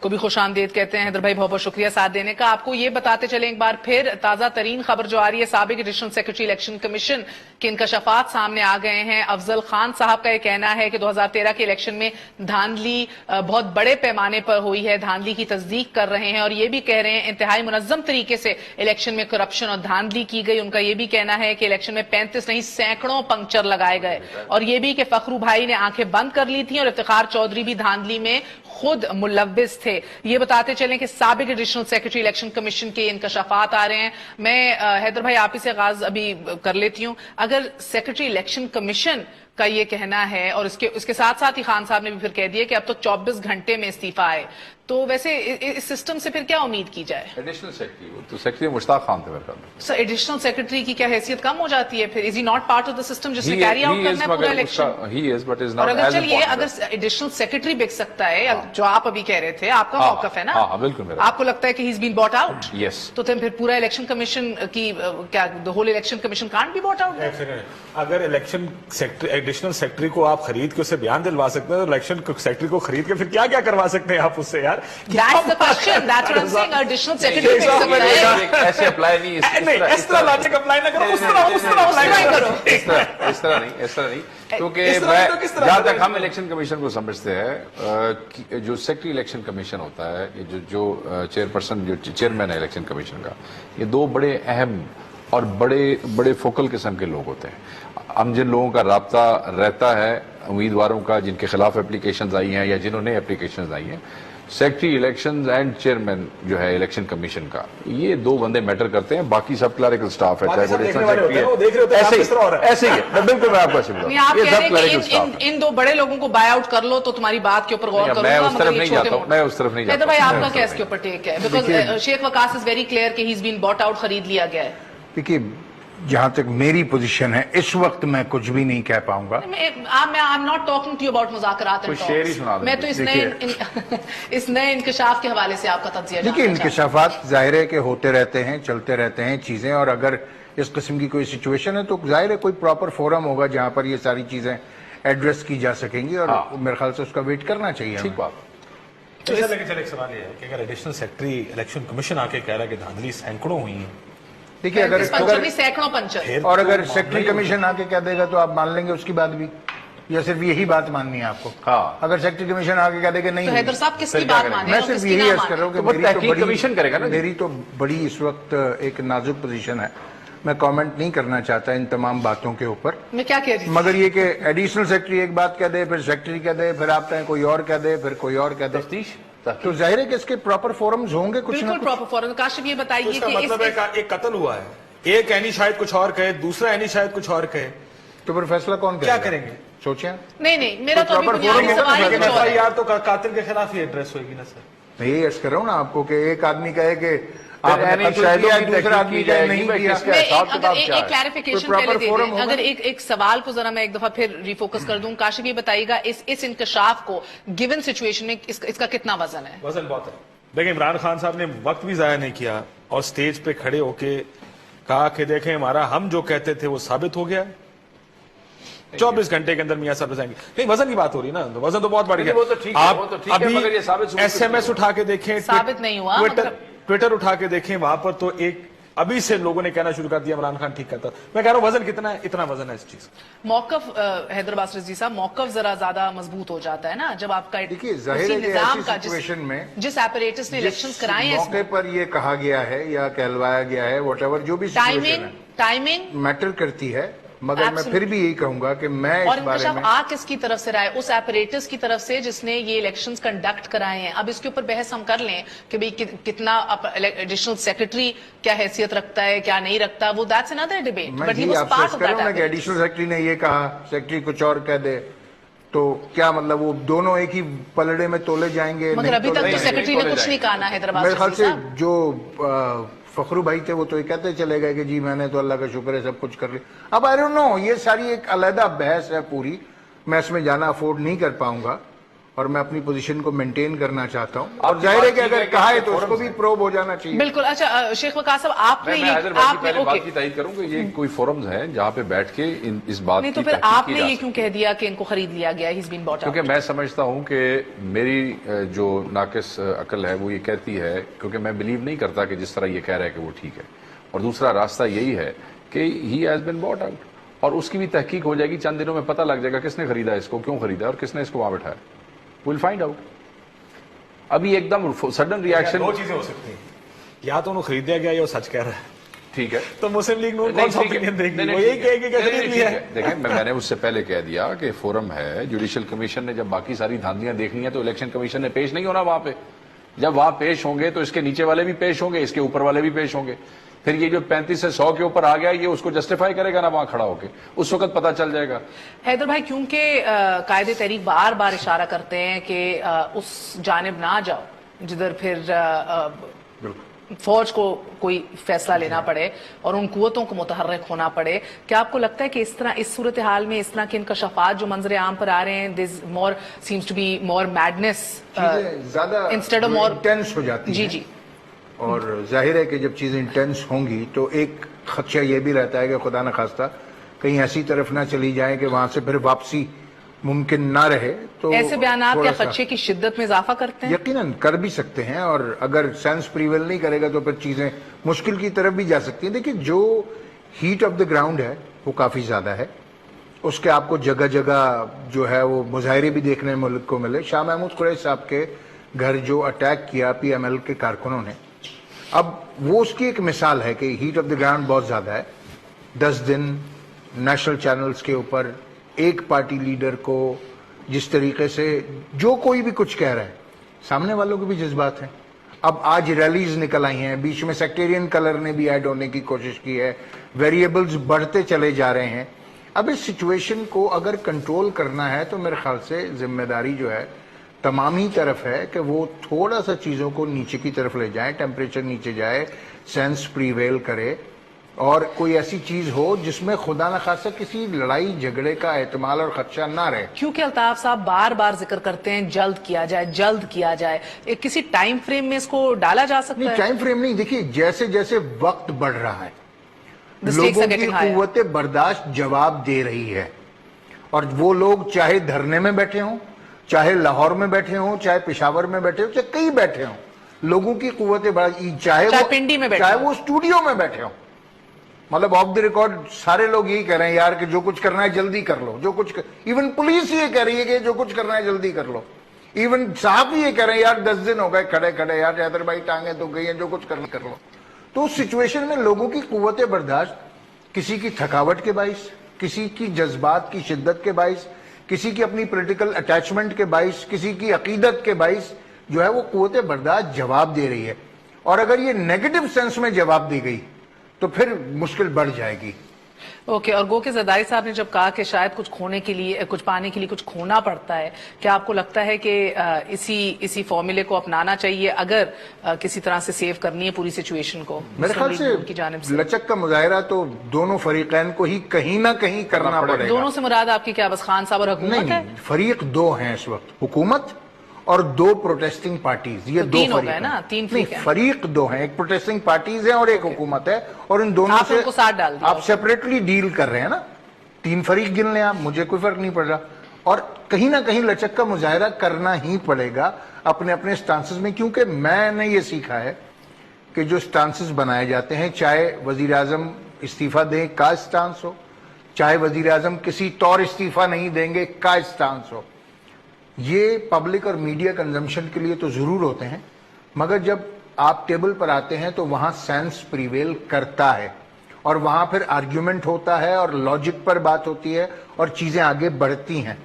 को भी खुशामदीद कहते हैं। हैदर भाई बहुत बहुत शुक्रिया साथ देने का। आपको ये बताते चले एक बार फिर ताजा तरीन खबर जो आ रही है, साबिक एडिशनल सेक्रेटरी इलेक्शन कमीशन के इंकशाफात सामने आ गए हैं। अफजल खान साहब का यह कहना है कि 2013 के इलेक्शन में धांधली बहुत बड़े पैमाने पर हुई है, धांधली की तस्दीक कर रहे हैं और ये भी कह रहे हैं इंतहाई मुनज्जम तरीके से इलेक्शन में करप्शन और धांधली की गई। उनका यह भी कहना है कि इलेक्शन में 35 नहीं सैकड़ों पंक्चर लगाए गए और ये भी कि फखरू भाई ने आंखें बंद कर ली थी और इफ्तिखार चौधरी भी धांधली में खुद मुलव्विस थे। ये बताते चलें कि साबिक एडिशनल सेक्रेटरी इलेक्शन कमीशन के इंकशाफात आ रहे हैं। मैं हैदर भाई आप ही से आगाज अभी कर लेती हूं। अगर सेक्रेटरी इलेक्शन कमीशन का ये कहना है और इसके साथ साथ ही खान साहब ने भी फिर कह दिया कि अब तो 24 घंटे में इस्तीफा आए, तो वैसे इस सिस्टम से फिर क्या उम्मीद की जाए? एडिशनल सेक्रेटरी तो सेक्रेटरी मुश्ताक खान थे मेरे ख्याल में। सर एडिशनल सेक्रेटरी की क्या हैसियत कम हो जाती है फिर? Is he not part of the system जिसने कैरी आउट करना है पूरा election? He is but is not. और अगर चलिए अगर एडिशनल सेक्रेटरी बिक सकता है, जो आप अभी कह रहे थे, आपका मौकफ है ना? हाँ बिल्कुल मेरा। आपको लगता है कि he is been bought out? Yes. तो फिर पूरा इलेक्शन कमीशन की क्या the whole election commission can't be bought out? अगर इलेक्शन सेक्रेटरी एडिशनल सेक्रेटरी को आप खरीद के उसे बयान दिलवा सकते हैं तो इलेक्शन सेक्रेटरी को खरीद के फिर क्या क्या करवा सकते हैं आप उससे यार? That's the question. That's what I'm saying. Additional secretary बिक सकता है। ऐसे अप्लाई नहीं, इस तरह लॉजिक अप्लाई ना करो, उस तरह अप्लाई करो। इस तरह नहीं, क्योंकि जहां तक हम इलेक्शन कमीशन को समझते हैं, जो सेक्रेटरी इलेक्शन कमीशन होता है, जो चेयरपर्सन जो चेयरमैन है इलेक्शन कमीशन का, ये दो बड़े अहम और बड़े फोकल किस्म के लोग होते हैं। हम जिन लोगों का राब्ता रहता है उम्मीदवारों का जिनके खिलाफ एप्लीकेशंस आई हैं या जिन्होंने एप्लीकेशंस आई हैं, सेक्रेटरी इलेक्शंस एंड चेयरमैन जो है इलेक्शन कमीशन का, ये दो बंदे मैटर करते हैं। बाकी सब क्लरिकल स्टाफ है, चाहे वो ऐसे ही है। बिल्कुल मैं आपको ऐसे आप कह रहे हैं कि इन दो बड़े लोगों को बाय आउट कर लो तो तुम्हारी बात के ऊपर गौर करूंगा। मैं उस तरफ नहीं जाता हूं, मैं उस तरफ नहीं जाता। भाई आपका क्या इसके ऊपर टेक है? Because Sheikh Waqas is very clear कि he is been bought out, खरीद लिया गया है। देखिए जहां तक मेरी पोजीशन है इस वक्त मैं कुछ भी नहीं कह पाऊंगा। I am not talking to you about मुज़ाकरात एंड कोई शेर ही सुना टॉक्स। मैं तो इस नए इंकशाफ के हवाले से आपका तज्जिया देखिए, इंकशाफात जाहिर है कि होते रहते हैं, चलते रहते हैं चीजें, और अगर इस किस्म की कोई सिचुएशन है तो जाहिर है कोई प्रॉपर फोरम होगा जहां पर ये सारी चीजें एड्रेस की जा सकेंगी, और मेरे ख्याल से उसका वेट करना चाहिए। ठीक बात। तो लेकिन चल एक सवाल ये है कि अगर एडिशनल सेक्रेटरी इलेक्शन कमीशन आके कह रहा है कि धांधली सैकड़ों हुई है, देखिए, अगर सैकड़ों पंचर, और अगर सेक्रेटरी कमीशन आके कह देगा तो आप मान लेंगे उसकी बात भी, या सिर्फ यही बात माननी है आपको? हाँ। अगर सेक्रेटरी कमीशन आके कह देगा नहीं, तो हैदर साहब किसकी बात माने? मैं सिर्फ यही अर्ज कर रहा हूँ कि मेरी तो बड़ी इस वक्त एक नाजुक पोजीशन है, मैं कमेंट नहीं करना चाहता इन तमाम बातों के ऊपर। मैं क्या कह रही थी? मगर ये कि एडिशनल सेक्रेटरी एक बात कह दे, फिर सेक्रेटरी कह दे, फिर आप कहें कोई और कह दे, फिर कोई और कह दे, तो जाहिर है कि इसके प्रॉपर फोरम्स होंगे कुछ ना बिल्कुल कुछ। Proper forum. काशिफ ये बताइए कि मतलब है कि एक कत्ल हुआ है, एक एनी शायद कुछ और कहे, दूसरा एनी शायद कुछ और कहे, तो फिर फैसला कौन क्या करेगा? करेंगे? सोचें। नहीं, मेरा तो अभी proper बुनियादी forum सवाल ही कुछ और है। यार तो कातिल के खिलाफ ही एड्रेस होगी ना सर। मैं यही अर्ज कर रहा हूँ ना आपको कि एक आदमी कहे कि आपने कब्जा किया, दूसरा आदमी कहे नहीं किया। अगर एक क्लैरिफिकेशन कोई पहले proper दे forum दें, होगा। अगर एक सवाल को जरा मैं एक दफा फिर रिफोकस कर दूं। काशिफ ये बताइएगा, इस इंकशाफ को गिवन सिचुएशन में इसका कितना वजन है? वजन बहुत है। देखिए, इमरान खान साहब ने वक्त भी जाया नहीं किया और स्टेज पे खड़े होके कहा कि देखें, हमारा हम जो कहते थे वो साबित हो गया। 24 घंटे के अंदर मियां साहब जाएंगे। नहीं, वजन की बात हो रही है ना, तो वजन तो बहुत बढ़ गया। वो तो ठीक है, वो तो ठीक है, मगर ये साबित अभी SMS उठा के देखें, साबित नहीं हुआ, ट्विटर उठा के देखें, वहां पर तो एक अभी से लोगों ने कहना शुरू कर दिया इमरान खान ठीक कहता। मैं कह रहा हूं वजन कितना है, इतना वजन है इस चीज का। मौकफ हैदराबाद रजी साहब, मौकफ जरा ज्यादा मजबूत हो जाता है ना जब आपका देखिए, जाहिर है कि निजाम ऐसी का सिचुएशन में जिस एपरेटस ने इलेक्शंस कराए हैं, मौके पर ये कहा गया है या कहलवाया गया है, व्हाटएवर जो भी सिचुएशन टाइमिंग मैटर करती है, मगर मैं फिर भी यही कहूंगा कि मैं और इस बारे इंकशाफ में आ किसकी तरफ से रहा है? उस एपरेटस की तरफ से जिसने ये इलेक्शंस कंडक्ट कराए हैं। अब इसके ऊपर बहस हम कर लें कि भाई कितना एडिशनल सेक्रेटरी क्या हैसियत रखता है, क्या नहीं रखता, वो दैट्स अनदर डिबेट, मैं बट ही जी वाज आपसे पार्ट अर्ज ऑफ कर रहा हूं ना दैट। कि एडिशनल सेक्रेटरी ने ये कहा, सेक्रेटरी कुछ और कह दे, तो क्या मतलब वो दोनों एक ही पलड़े में तोले जाएंगे? मगर अभी तक तो सेक्रेटरी ने कुछ नहीं कहा ना हैदराबाद मेरे ख्याल रजी से साहब। जो फखरू भाई थे वो तो ये कहते चले गए कि जी मैंने तो अल्लाह का शुक्र है सब कुछ कर लिया। अब आई डोंट नो, ये सारी एक अलहदा बहस है पूरी, मैं इसमें जाना अफोर्ड नहीं कर पाऊंगा और मैं अपनी पोजीशन को मेंटेन करना चाहता हूं। और जाहिर है कि अगर कहा है तो उसको भी प्रोब हो जाना चाहिए। बिल्कुल। अच्छा शेख वकास साहब, आपने मैं हैदराबाद की पहले बात की तायीद करूं कि ये कोई फोरम्स हैं जहां पे बैठ के इस बात नहीं की तो फिर तहकीक की आपने जा ये क्यों कह दिया कि इनको खरीद लिया गया, he is been bought out? क्योंकि मैं समझता हूं कि मेरी जो नाकिस अकल है वो ये कहती है, क्योंकि मैं बिलीव नहीं करता कि जिस तरह ये कह रहा है कि वो ठीक है, और दूसरा रास्ता यही है कि he has been bought out, और उसकी भी तहकीक हो जाएगी। चंद दिनों में पता लग जाएगा किसने खरीदा इसको, क्यों खरीदा और किसने इसको वहां बैठाया। Will find out. अभी एकदम सडन रिएक्शन, दो चीजें हो सकती हैं, या तो उन्हें खरीदा गया या वो सच कह रहा है, ठीक है, तो मुस्लिम लीग नून कौन सा ओपिनियन देगी? वो यही कहेगी कि खरीद लिया है। देखें, मैंने उससे पहले कह दिया कि फोरम है, जुडिशियल कमीशन ने जब बाकी सारी धांधलियां देखनी है तो इलेक्शन कमीशन ने पेश नहीं होना वहां पे। जब वहां पेश होंगे तो इसके नीचे वाले भी पेश होंगे, इसके ऊपर वाले भी पेश होंगे। फिर ये जो 35 से 100 के ऊपर आ गया, ये उसको जस्टिफाई करेगा ना वहां खड़ा होके, उस वक्त पता चल जाएगा। हैदर भाई, क्योंकि कायदे तहरीक बार बार इशारा करते हैं कि उस जानिब ना जाओ जिधर फिर फौज को कोई फैसला लेना पड़े और उन कुव्वतों को मुतहर्रिक होना पड़े, क्या आपको लगता है कि इस तरह इस सूरत हाल में इस तरह के इनकशाफात जो मंजर आम पर आ रहे हैं, this more seems to be more madness ज्यादा इंस्टेड ऑफ मोर इंटेंस हो जाती जी है। जी। और जाहिर है कि जब चीजें इंटेंस होंगी तो एक खदशा ये भी रहता है कि खुदा न खास्ता कहीं ऐसी तरफ ना चली जाए कि वहां से फिर वापसी मुमकिन ना रहे। तो ऐसे बयानात क्या थोड़ा सा खदशे की शिद्दत में इजाफा करते हैं? यकीनन कर भी सकते हैं, और अगर सेंस प्रीवेल नहीं करेगा तो फिर चीजें मुश्किल की तरफ भी जा सकती हैं। देखिए, जो हीट ऑफ द ग्राउंड है वो काफी ज्यादा है, उसके आपको जगह जगह जो है वो मुजाहरे भी देखने मुल्क को मिले। शाह महमूद कुरैशी साहब के घर जो अटैक किया PML के कारकुनों ने, अब वो उसकी एक मिसाल है कि हीट ऑफ द ग्राउंड बहुत ज्यादा है। 10 दिन नेशनल चैनल्स के ऊपर एक पार्टी लीडर को जिस तरीके से जो कोई भी कुछ कह रहा है, सामने वालों के भी जज्बात हैं। अब आज रैलीज निकल आई हैं, बीच में सेक्टेरियन कलर ने भी ऐड होने की कोशिश की है, वेरिएबल्स बढ़ते चले जा रहे हैं। अब इस सिचुएशन को अगर कंट्रोल करना है तो मेरे ख्याल से जिम्मेदारी जो है तमाम ही तरफ है कि वो थोड़ा सा चीजों को नीचे की तरफ ले जाए, टेम्परेचर नीचे जाए, सेंस प्रीवेल करे اور کوئی ایسی چیز ہو جس میں خدا نخواستہ کسی لڑائی جھگڑے کا احتمال اور خدشہ نہ رہے. کیونکہ الطاف صاحب بار بار ذکر کرتے ہیں جلد کیا جائے, کسی ٹائم فریم میں اس کو ڈالا جا سکتا نہیں, ہے؟ ٹائم فریم نہیں. دیکھیے جیسے جیسے وقت بڑھ رہا ہے The stakes لوگوں are کی getting higher. قوت برداشت جواب دے رہی ہے, اور وہ لوگ چاہے دھرنے میں بیٹھے ہوں, چاہے لاہور میں بیٹھے ہوں, چاہے پشاور میں بیٹھے ہوں, چاہے کہیں بیٹھے ہوں, لوگوں کی قوت برداشت چاہے پنڈی میں بیٹھے چاہے ہوں. وہ اسٹوڈیو میں بیٹھے ہوں, مطلب آف دی ریکارڈ سارے لوگ یہی کہہ رہے ہیں یار کہ جو کچھ کرنا ہے جلدی کر لو, جو کچھ ایون پولیس یہ کہہ رہی ہے کہ جو کچھ کرنا ہے جلدی کر لو, ایون صاحب یہ کہہ رہے ہیں یار 10 دن ہو گئے کھڑے کھڑے, یار حیدر بھائی ٹانگیں تو گئی ہیں, جو کچھ کرنا کر لو. تو اس سچویشن میں لوگوں کی قوت برداشت کسی کی تھکاوٹ کے باعث, کسی کی جذبات کی شدت کے باعث, کسی کی اپنی پولیٹیکل اٹیچمنٹ کے باعث, کسی کی عقیدت کے باعث جو ہے وہ قوت برداشت جواب دے رہی ہے. اور اگر یہ نیگیٹو سینس میں جواب دی گئی تو پھر مشکل بڑھ جائے گی. اوکے, اور گو کہ زرداری صاحب نے جب کہا کہ شاید کچھ کھونے کے لیے, کچھ پانے کے لیے کچھ کھونا پڑتا ہے, کیا آپ کو لگتا ہے کہ اسی فارمولے کو اپنانا چاہیے اگر کسی طرح سے سیو کرنی ہے پوری سچویشن کو؟ میرے خیال کی جانب سے لچک کا مظاہرہ تو دونوں فریقین کو ہی کہیں نہ کہیں کرنا پڑے گا. دونوں سے مراد آپ کی کیا بس خان صاحب اور حکومت ہے؟ نہیں, فریق دو ہیں اس وقت, حکومت اور دو پروٹیسٹنگ پارٹیز. یہ دو تین ہو فریق گئے نا, تین نہیں, فریق ہیں. فریق دو ہیں, ایک پروٹیسٹنگ پارٹیز ہیں اور ایک حکومت ہے, اور ان دونوں آپ سے ان کو ساتھ ڈال دیا. آپ سیپریٹلی ڈیل کر رہے ہیں نا. 3 فریق گن لیں آپ, مجھے کوئی فرق نہیں پڑ رہا. اور کہیں نہ کہیں لچک کا مظاہرہ کرنا ہی پڑے گا اپنے اپنے سٹانسز میں, کیونکہ میں نے یہ سیکھا ہے کہ جو سٹانسز بنائے جاتے ہیں, چاہے وزیر اعظم استعفیٰ دیں کا سٹانس ہو, چاہے وزیر اعظم کسی طور استعفیٰ نہیں دیں گے کا سٹانس ہو, یہ پبلک اور میڈیا کنزمپشن کے لیے تو ضرور ہوتے ہیں, مگر جب آپ ٹیبل پر آتے ہیں تو وہاں سینس پریویل کرتا ہے, اور وہاں پھر آرگیومنٹ ہوتا ہے, اور لاجک پر بات ہوتی ہے, اور چیزیں آگے بڑھتی ہیں.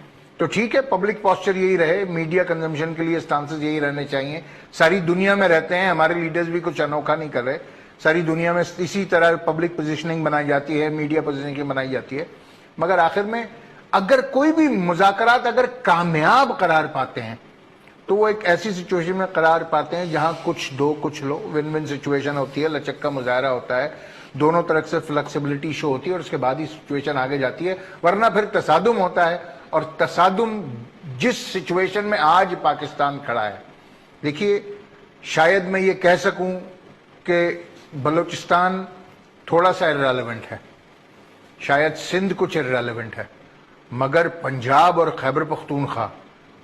تو ٹھیک ہے, پبلک پوسچر یہی رہے, میڈیا کنزمپشن کے لیے سٹانسز یہی رہنے چاہیے. ساری دنیا میں رہتے ہیں, ہمارے لیڈرز بھی کچھ انوکھا نہیں کر رہے, ساری دنیا میں اسی طرح پبلک پوزیشننگ بنائی جاتی ہے, میڈیا پوزیشننگ بنائی جاتی ہے. مگر آخر میں اگر کوئی بھی مذاکرات اگر کامیاب قرار پاتے ہیں تو وہ ایک ایسی سچویشن میں قرار پاتے ہیں جہاں کچھ دو کچھ لو, ون ون سچویشن ہوتی ہے, لچک کا مظاہرہ ہوتا ہے, دونوں طرف سے فلیکسیبلٹی شو ہوتی ہے, اور اس کے بعد ہی سچویشن آگے جاتی ہے. ورنہ پھر تصادم ہوتا ہے, اور تصادم جس سچویشن میں آج پاکستان کھڑا ہے. دیکھیے, شاید میں یہ کہہ سکوں کہ بلوچستان تھوڑا سا ارریلیونٹ ہے, شاید سندھ کچھ ارریلیونٹ ہے, مگر پنجاب اور خیبر پختونخوا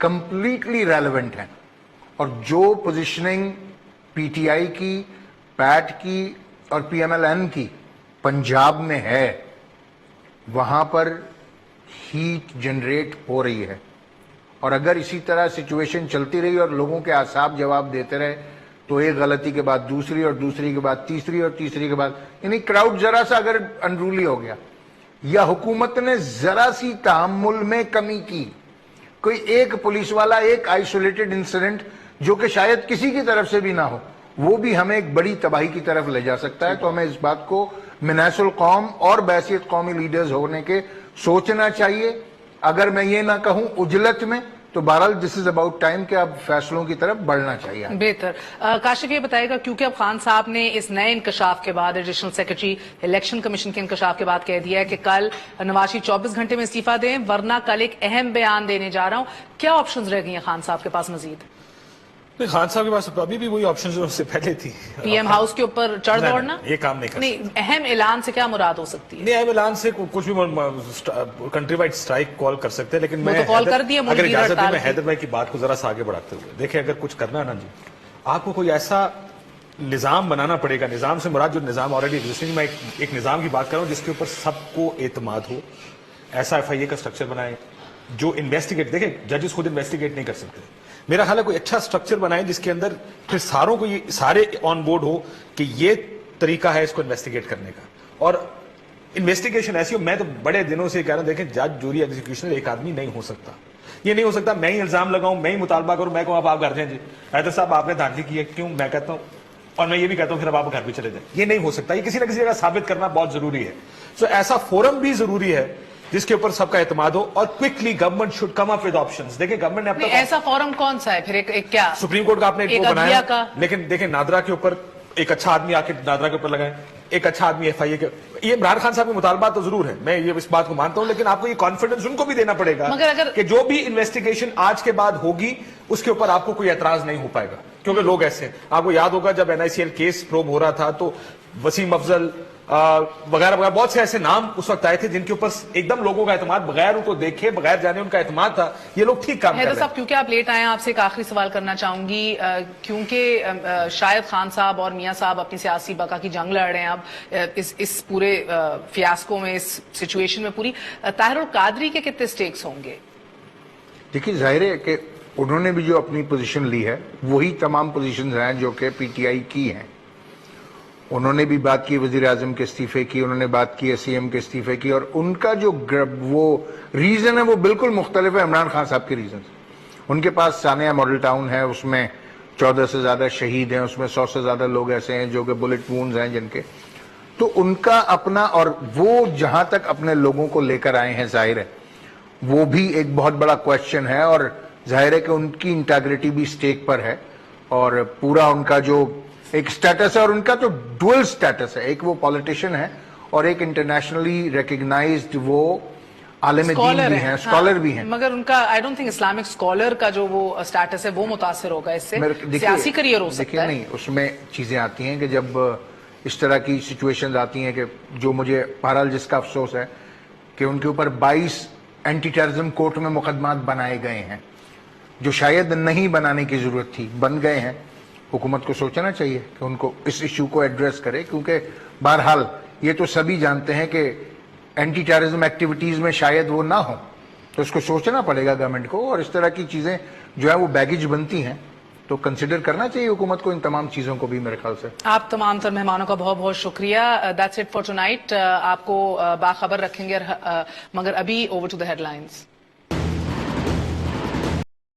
کمپلیٹلی ریلیونٹ ہیں. اور جو پوزیشننگ پی ٹی آئی کی, پیٹ کی اور پی ایم ایل این کی پنجاب میں ہے, وہاں پر ہیٹ جنریٹ ہو رہی ہے. اور اگر اسی طرح سچویشن چلتی رہی اور لوگوں کے اعصاب جواب دیتے رہے تو ایک غلطی کے بعد دوسری, اور دوسری کے بعد تیسری, اور تیسری کے بعد, یعنی کراؤڈ ذرا سا اگر انرولی ہو گیا, یا حکومت نے ذرا سی تحمل میں کمی کی, کوئی ایک پولیس والا, ایک آئسولیٹڈ انسیڈنٹ جو کہ شاید کسی کی طرف سے بھی نہ ہو, وہ بھی ہمیں ایک بڑی تباہی کی طرف لے جا سکتا ہے. تو ہمیں اس بات کو مناس القوم اور بحیثیت قومی لیڈرز ہونے کے سوچنا چاہیے. اگر میں یہ نہ کہوں عجلت میں, تو بہرحال دس از اباؤٹ ٹائم کہ اب فیصلوں کی طرف بڑھنا چاہیے. بہتر. کاشف یہ بتائے گا, کیونکہ اب خان صاحب نے اس نئے انکشاف کے بعد, ایڈیشنل سیکرٹری الیکشن کمیشن کے انکشاف کے بعد کہہ دیا ہے کہ کل نواز شریف 24 گھنٹے میں استعفیٰ دیں, ورنہ کل ایک اہم بیان دینے جا رہا ہوں. کیا آپشنز رہ گئی ہیں خان صاحب کے پاس مزید؟ خان صاحب کے پاس ابھی بھی وہی آپشن جو اس سے پہلے تھی, پی ایم ہاؤس کے اوپر چڑھ دوڑنا, یہ کام نہیں کر نہیں. اہم اعلان سے کیا مراد ہو سکتی ہے؟ نہیں, اہم اعلان سے کچھ بھی کنٹری وائڈ اسٹرائک کال کر سکتے ہیں, لیکن میں اگر اجازت دیں میں حیدر بھائی کی بات کو ذرا سا آگے بڑھاتے ہوئے, دیکھیں اگر کچھ کرنا ہے نا جی, آپ کو کوئی ایسا نظام بنانا پڑے گا. نظام سے مراد جو نظام آلریڈی ایگزسٹنگ, میں ایک نظام کی بات کر رہا ہوں جس کے اوپر سب کو اعتماد ہو. ایسا ایف آئی اے کا اسٹرکچر بنائیں جو انویسٹیگیٹ, دیکھیں ججز خود انویسٹیگیٹ نہیں کر سکتے, میرا خیال ہے کوئی اچھا سٹرکچر بنائیں جس کے اندر پھر ساروں کو, یہ سارے آن بورڈ ہو کہ یہ طریقہ ہے اس کو انویسٹیگیٹ کرنے کا, اور انویسٹیگیشن ایسی ہو. میں تو بڑے دنوں سے کہہ رہا ہوں, دیکھیں جج, جوری, ایگزیکیوشنر ایک آدمی نہیں ہو سکتا. یہ نہیں ہو سکتا میں ہی الزام لگاؤں, میں ہی مطالبہ کروں, میں کہوں اب آپ گھر جائیں جی, حیدر صاحب آپ نے دھاندلی کی ہے, کیوں, میں کہتا ہوں, اور میں یہ بھی کہتا ہوں پھر اب آپ گھر بھی چلے جائیں. یہ نہیں ہو سکتا, یہ کسی نہ کسی جگہ ثابت کرنا بہت ضروری ہے. سو ایسا فورم بھی ضروری ہے جس کے اوپر سب کا اعتماد ہو, اور quickly government should come up with options. دیکھیں گورنمنٹ نے اب تک ایسا فورم کون سا ہے پھر؟ ایک کیا سپریم کورٹ کا آپ نے ایک بنایا, لیکن دیکھیں نادرا کے اوپر ایک اچھا آدمی آ کے نادرا کے اوپر لگائے, ایک اچھا آدمی FIA کے, یہ عمران خان صاحب کے مطالبات تو ضرور ہے, میں یہ اس بات کو مانتا ہوں, لیکن آپ کو یہ کانفیڈنس ان کو بھی دینا پڑے گا مگر اگر کہ جو بھی انویسٹیگیشن آج کے بعد ہوگی اس کے اوپر آپ کو کوئی اعتراض نہیں ہو پائے گا, کیونکہ لوگ ایسے ہیں. آپ کو یاد ہوگا جب NICL کیس پروب ہو رہا تھا تو وسیم افضل وغیرہ وغیرہ بہت سے ایسے نام اس وقت آئے تھے جن کے اوپر ایک دم لوگوں کا اعتماد, بغیر ان کو دیکھے بغیر جانے ان کا اعتماد تھا. یہ لوگ ٹھیک کام کر رہے حیدر ہیں. صاحب کیونکہ آپ لیٹ آئے ہیں, آپ سے ایک آخری سوال کرنا چاہوں گی, کیونکہ شاید خان صاحب اور میاں صاحب اپنی سیاسی بقا کی جنگ لڑ رہے ہیں اب اس پورے فیاسکو میں, اس سچویشن میں پوری. طاہر القادری کے کتنے سٹیکس ہوں گے؟ دیکھیے ظاہر ہے کہ انہوں نے بھی جو اپنی پوزیشن لی ہے وہی تمام پوزیشنز ہیں جو کہ PTI کی ہیں. انہوں نے بھی بات کی وزیر اعظم کے استعفے کی, انہوں نے بات کی CM کے استعفے کی, اور ان کا جو وہ ریزن ہے وہ بالکل مختلف ہے عمران خان صاحب کے ریزن سے. ان کے پاس ثانیہ ماڈل ٹاؤن ہے, اس میں 14 سے زیادہ شہید ہیں, اس میں 100 سے زیادہ لوگ ایسے ہیں جو کہ بلٹ وونز ہیں جن کے, تو ان کا اپنا, اور وہ جہاں تک اپنے لوگوں کو لے کر آئے ہیں ظاہر ہے وہ بھی ایک بہت بڑا کویسچن ہے, اور ظاہر ہے کہ ان کی انٹیگریٹی بھی سٹیک پر ہے, اور پورا ان کا جو ایک سٹیٹس ہے, اور ان کا تو ڈوئل سٹیٹس ہے, ایک وہ پالیٹیشین ہے اور ایک انٹرنیشنلی ریکگنائزڈ وہ عالم دین بھی ہیں, اسکالر بھی ہیں. مگر ان کا I don't think Islamic scholar کا جو وہ سٹیٹس ہے وہ متاثر ہوگا اس سے, سیاسی کریئر ہو سکتا ہے. نہیں, اس میں چیزیں آتی ہیں کہ جب اس طرح کی سچویشنز آتی ہیں کہ جو مجھے بہرحال جس کا افسوس ہے کہ ان کے اوپر 22 اینٹی ٹیررزم کورٹ میں مقدمات بنائے گئے ہیں جو شاید نہیں بنانے کی ضرورت تھی, بن گئے ہیں. حکومت کو سوچنا چاہیے کہ ان کو اس ایشو کو ایڈریس کرے, کیونکہ بہرحال یہ تو سبھی جانتے ہیں کہ اینٹی ٹیررزم ایکٹیویٹیز میں شاید وہ نہ ہوں, تو اس کو سوچنا پڑے گا گورنمنٹ کو, اور اس طرح کی چیزیں جو ہے وہ بیگیج بنتی ہیں تو کنسیڈر کرنا چاہیے حکومت کو ان تمام چیزوں کو بھی میرے خیال سے. آپ تمام تر مہمانوں کا بہت بہت شکریہ. That's it for tonight. آپ کو باخبر رکھیں گے, مگر ابھی over to the head lines.